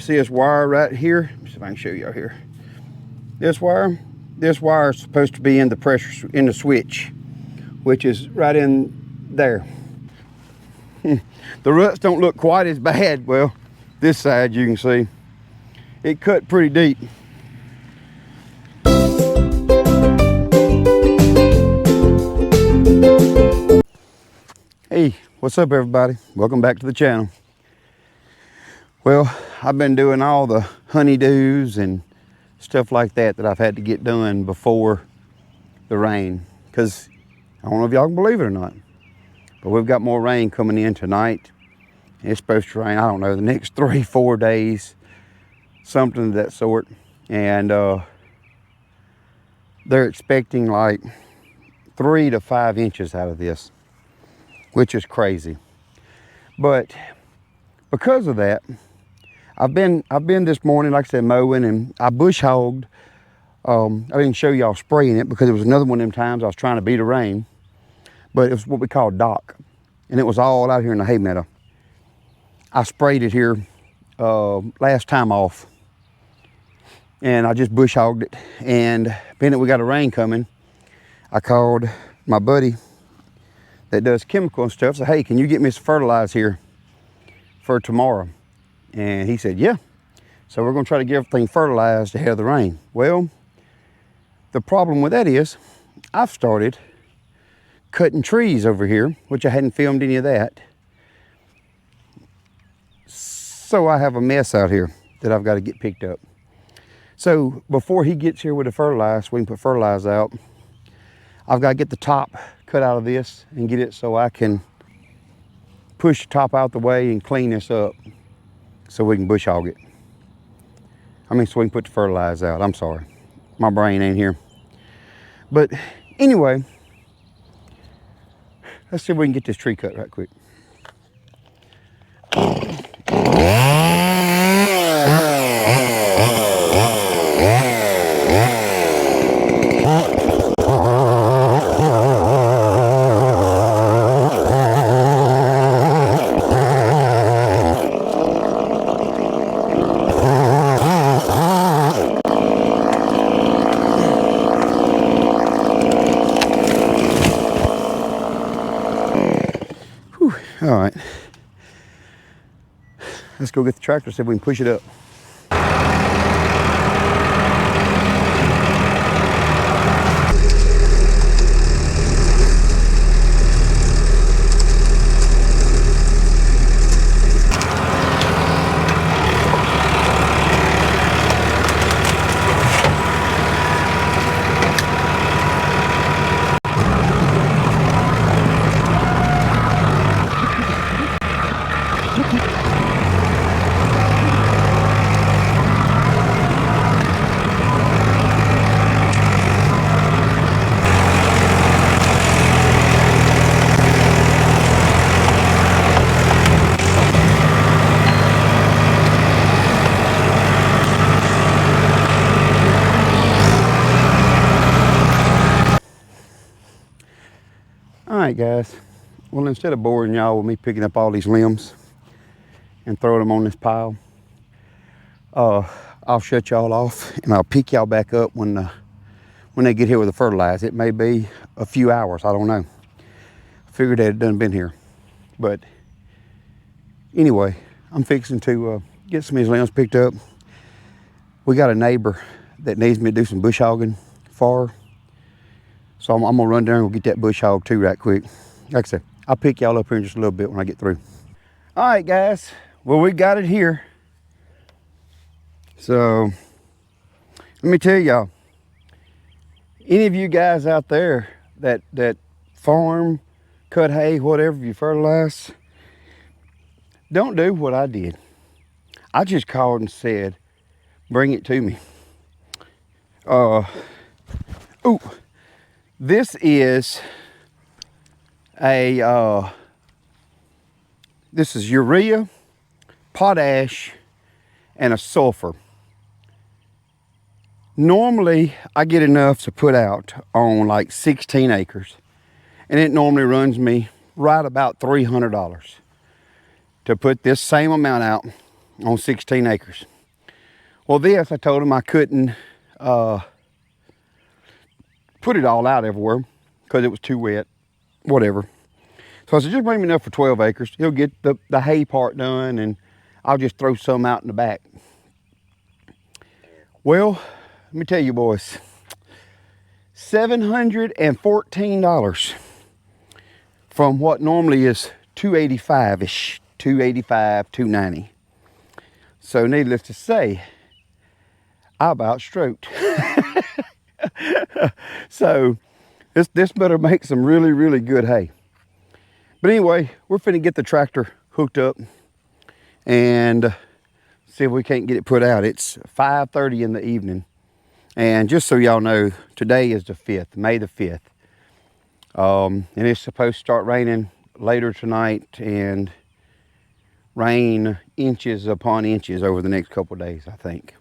see this wire right here. Let me see if I can show you out here. This wire is supposed to be in the pressure, in the switch, which is right in there. The ruts don't look quite as bad. Well, this side you can see it cut pretty deep. Hey, what's up everybody? Welcome back to the channel. Well, I've been doing all the honeydews and stuff like that I've had to get done before the rain, because I don't know if y'all can believe it or not, but we've got more rain coming in tonight. It's supposed to rain, I don't know, the next 3-4 days, something of that sort. And they're expecting like 3 to 5 inches out of this, which is crazy. But because of that, I've been this morning, like I said, mowing, and I bush hogged. I didn't show y'all spraying it because it was another one of them times I was trying to beat the rain, but it was what we call dock, and it was all out here in the hay meadow. I sprayed it here last time off, and I just bush hogged it. And being that we got a rain coming, I called my buddy that does chemical and stuff. Said, hey, can you get me some fertilizer here for tomorrow? And he said, yeah. So we're gonna try to get everything fertilized ahead of the rain. Well, the problem with that is I've started cutting trees over here, which I hadn't filmed any of that. So I have a mess out here that I've got to get picked up. So before he gets here with the fertilizer, we can put fertilizer out, I've got to get the top cut out of this and get it so I can push the top out the way and clean this up so we can bush hog it. I mean, so we can put the fertilizer out. I'm sorry, my brain ain't here. But anyway, let's see if we can get this tree cut right quick. All right, let's go get the tractor, see if we can push it up. All right, guys. Well, instead of boring y'all with me picking up all these limbs and throwing them on this pile, I'll shut y'all off and I'll pick y'all back up when they get here with the fertilizer. It may be a few hours, I don't know. I figured it done been here. But anyway, I'm fixing to get some of these limbs picked up. We got a neighbor that needs me to do some bush hogging for her. So I'm gonna run down and get that bush hog too right quick. Like I said, I'll pick y'all up here in just a little bit when I get through. All right, guys. Well, we got it here. So let me tell y'all, any of you guys out there that farm, cut hay, whatever, you fertilize, don't do what I did. I just called and said, bring it to me. Ooh. This is this is urea, potash, and a sulfur. Normally, I get enough to put out on like 16 acres, and it normally runs me right about $300 to put this same amount out on 16 acres. Well, this, I told him I couldn't put it all out everywhere because it was too wet, whatever. So I said, just bring me enough for 12 acres. He'll get the hay part done and I'll just throw some out in the back. Well, let me tell you boys, $714 from what normally is $285-ish, $285, $290. So needless to say, I about stroked. So this better make some really, really good hay. But anyway, we're finna get the tractor hooked up and see if we can't get it put out. It's 5:30 in the evening. And just so y'all know, today is the 5th, May the 5th. And it's supposed to start raining later tonight and rain inches upon inches over the next couple of days, I think.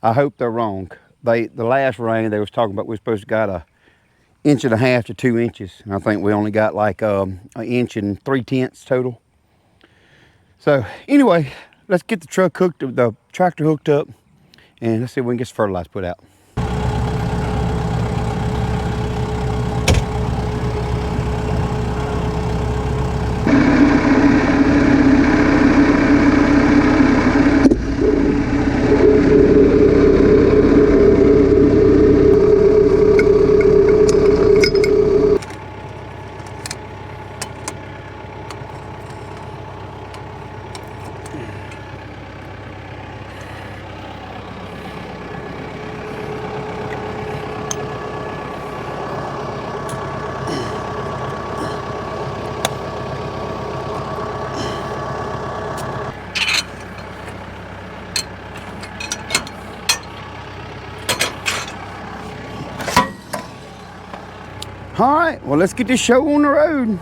I hope they're wrong. The last rain they was talking about, we're supposed to got 1.5 inches to 2 inches. And I think we only got like 1 3/10 inches total. So anyway, let's get the tractor hooked up and let's see if we can get some fertilizer put out. All right, well, let's get this show on the road.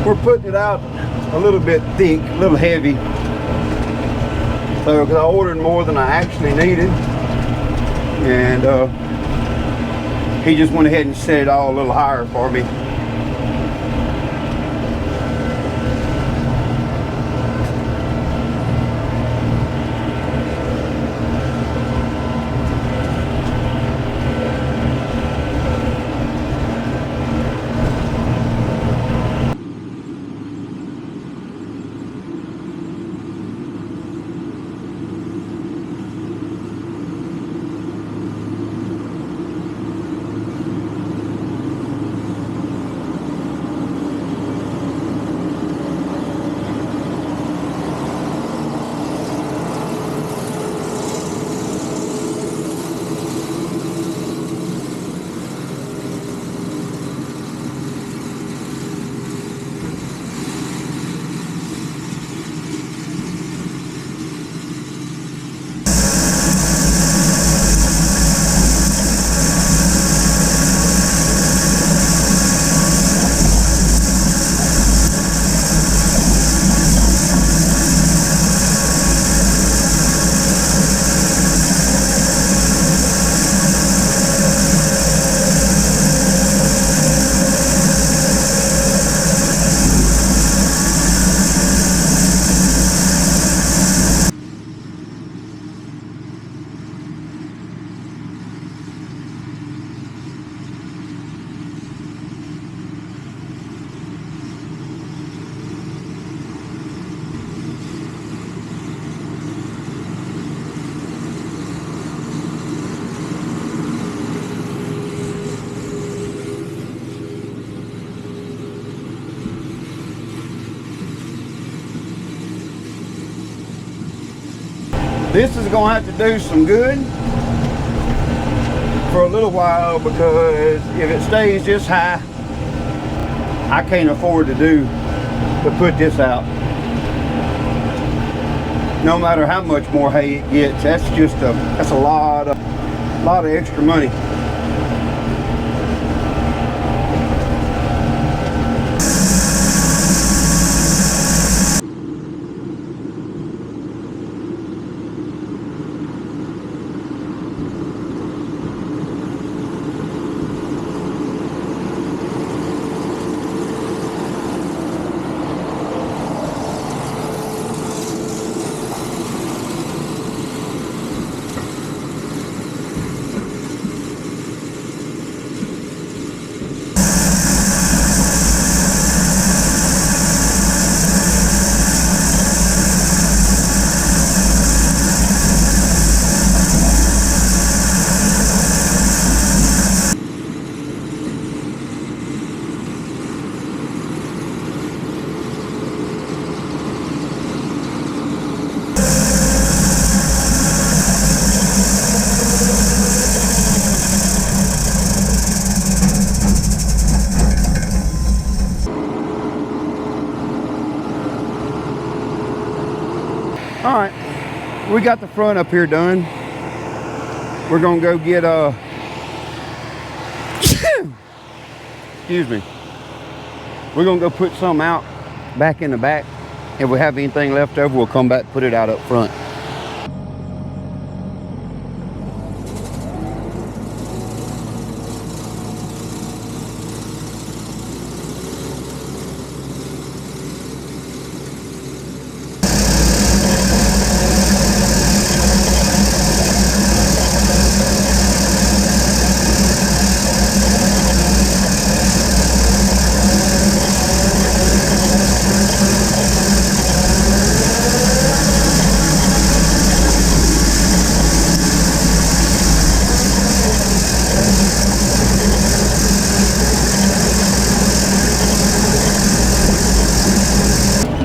We're putting it out a little bit thick, a little heavy. So, because I ordered more than I actually needed. And he just went ahead and set it all a little higher for me. This is going to have to do some good for a little while, because if it stays this high, I can't afford to put this out. no matter how much more hay it gets. That's a lot of extra money. All right, we got the front up here done. We're gonna go get excuse me. We're gonna go put some out back in the back. If we have anything left over, we'll come back, put it out up front.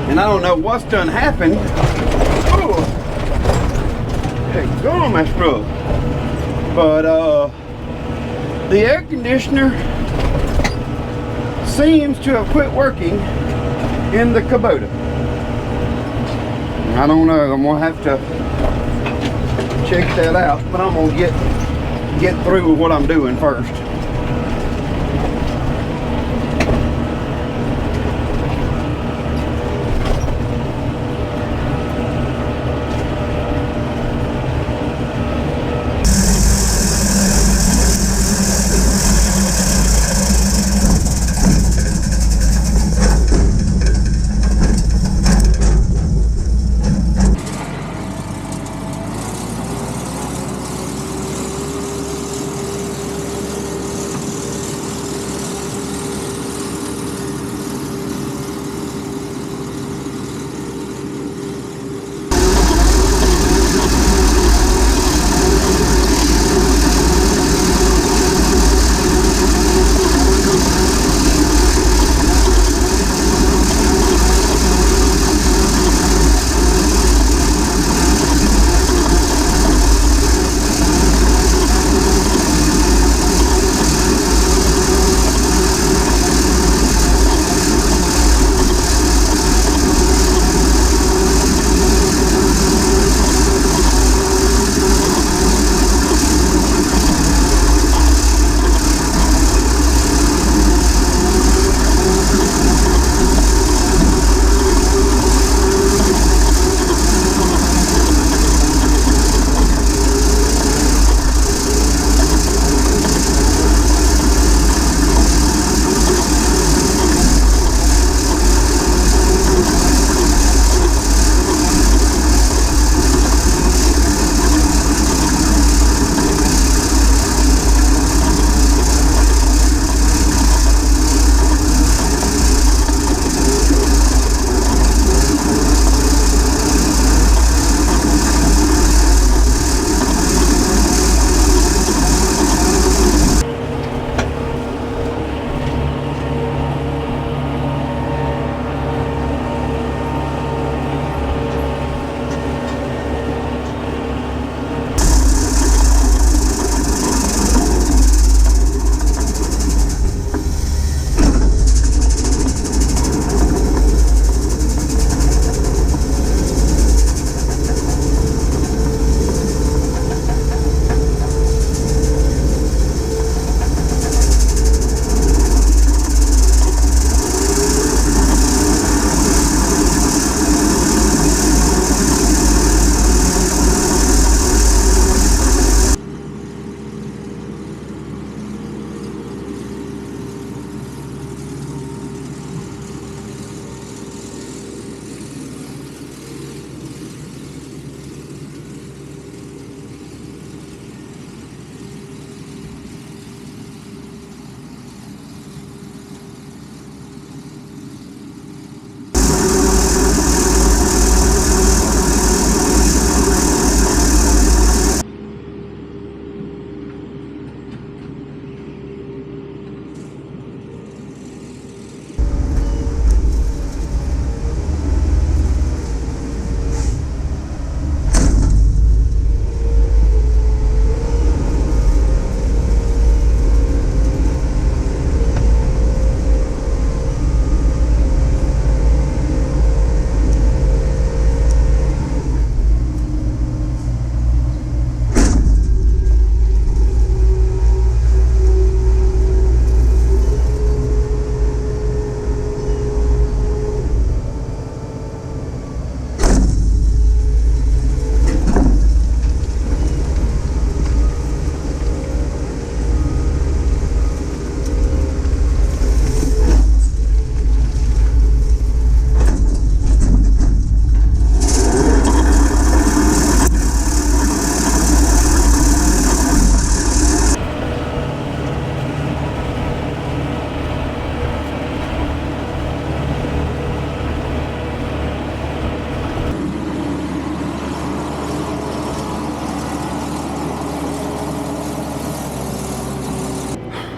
And I don't know what's done happened. Oh, hey, go on my scrub. But the air conditioner seems to have quit working in the Kubota. I don't know. I'm gonna have to check that out, but I'm gonna get through with what I'm doing first.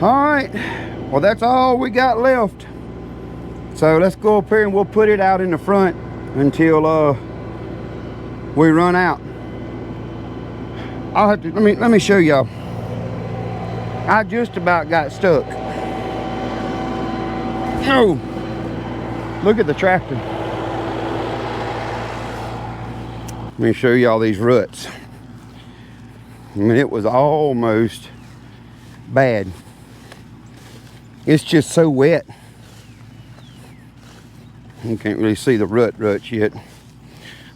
All right, well, that's all we got left. So let's go up here and we'll put it out in the front until we run out. I'll have to, let me show y'all. I just about got stuck. Oh, look at the tractor. Let me show y'all these ruts. I mean, it was almost bad. It's just so wet. You can't really see the ruts yet.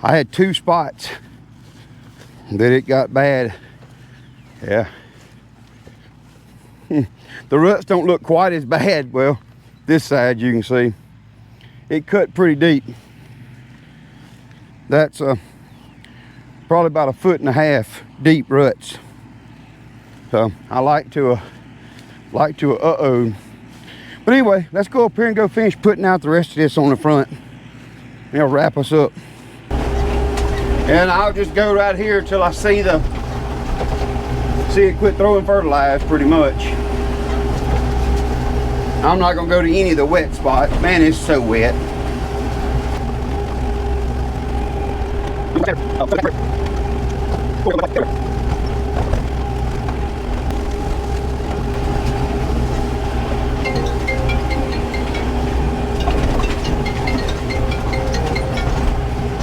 I had 2 spots that it got bad. Yeah. The ruts don't look quite as bad. Well, this side you can see it cut pretty deep. That's probably about 1.5 feet deep ruts. So I like to uh-oh. But anyway, let's go up here and go finish putting out the rest of this on the front. It'll wrap us up. And I'll just go right here till I see it quit throwing fertilizer pretty much. I'm not gonna go to any of the wet spots. Man, it's so wet.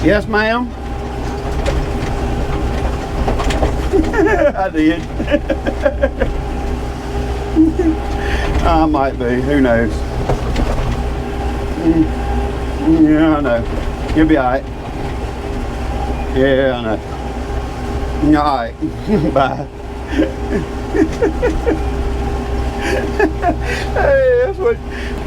Yes, ma'am. I did. I might be. Who knows? Yeah, I know. You'll be all right. Yeah, I know. All right. Bye. Hey, that's what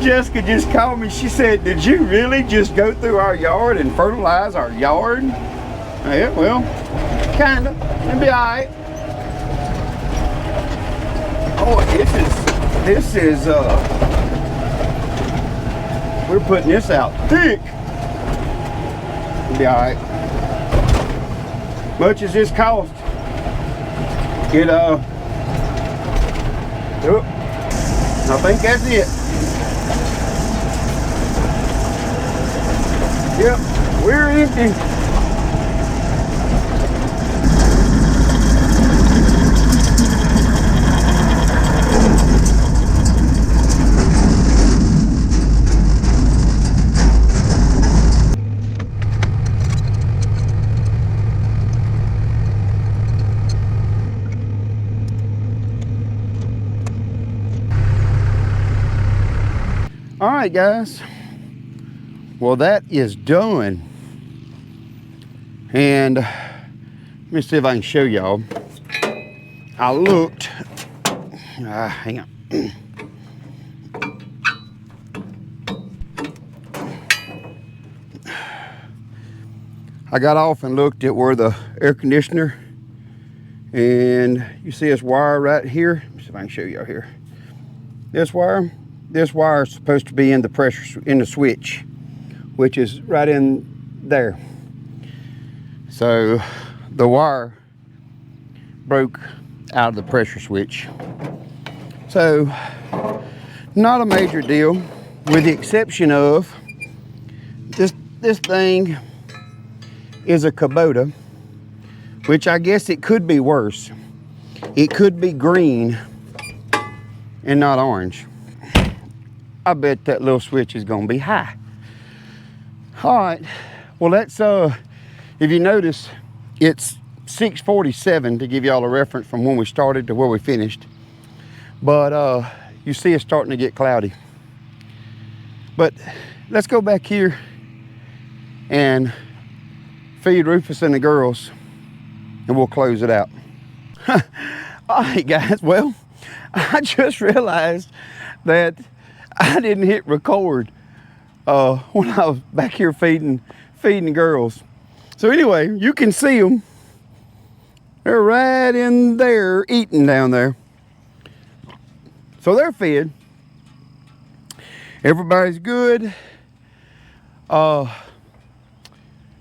Jessica just called me. She said, "Did you really just go through our yard and fertilize our yard?" Yeah, well, kinda. It'll be all right. Oh, this is we're putting this out thick. It'll be all right. Much as this cost, it oh, I think that's it. Yep, we're empty. All right, guys. Well, that is done. And let me see if I can show y'all. I looked. Hang on. I got off and looked at where the air conditioner, and you see this wire right here. Let me see if I can show y'all here. This wire is supposed to be in the pressure, in the switch, which is right in there. So the wire broke out of the pressure switch. So not a major deal, with the exception of this thing is a Kubota, which I guess it could be worse. It could be green and not orange. I bet that little switch is gonna be high. All right, well, let's, if you notice, it's 6:47 to give y'all a reference from when we started to where we finished. But you see it's starting to get cloudy. But let's go back here and feed Rufus and the girls, and we'll close it out. All right, guys, well, I just realized that I didn't hit record when I was back here feeding the girls. So anyway, you can see them. They're right in there eating down there. So they're fed. Everybody's good. Now,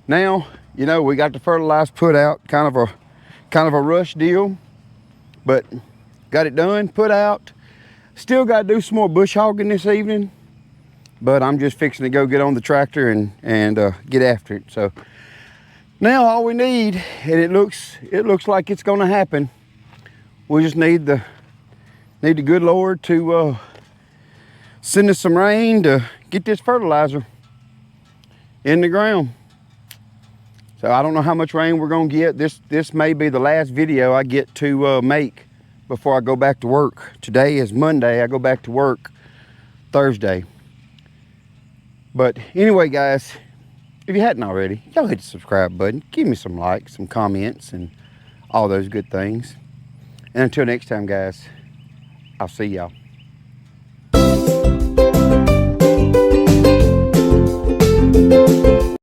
you know, we got the fertilizer put out, kind of a rush deal, but got it done, put out. Still got to do some more bush hogging this evening, but I'm just fixing to go get on the tractor and get after it. So now all we need, and it looks like it's going to happen. We just need the good Lord to send us some rain to get this fertilizer in the ground. So I don't know how much rain we're going to get. This may be the last video I get to make before I go back to work. Today is Monday. I go back to work Thursday. But anyway, guys, if you hadn't already, y'all hit the subscribe button. Give me some likes, some comments, and all those good things. And until next time, guys, I'll see y'all.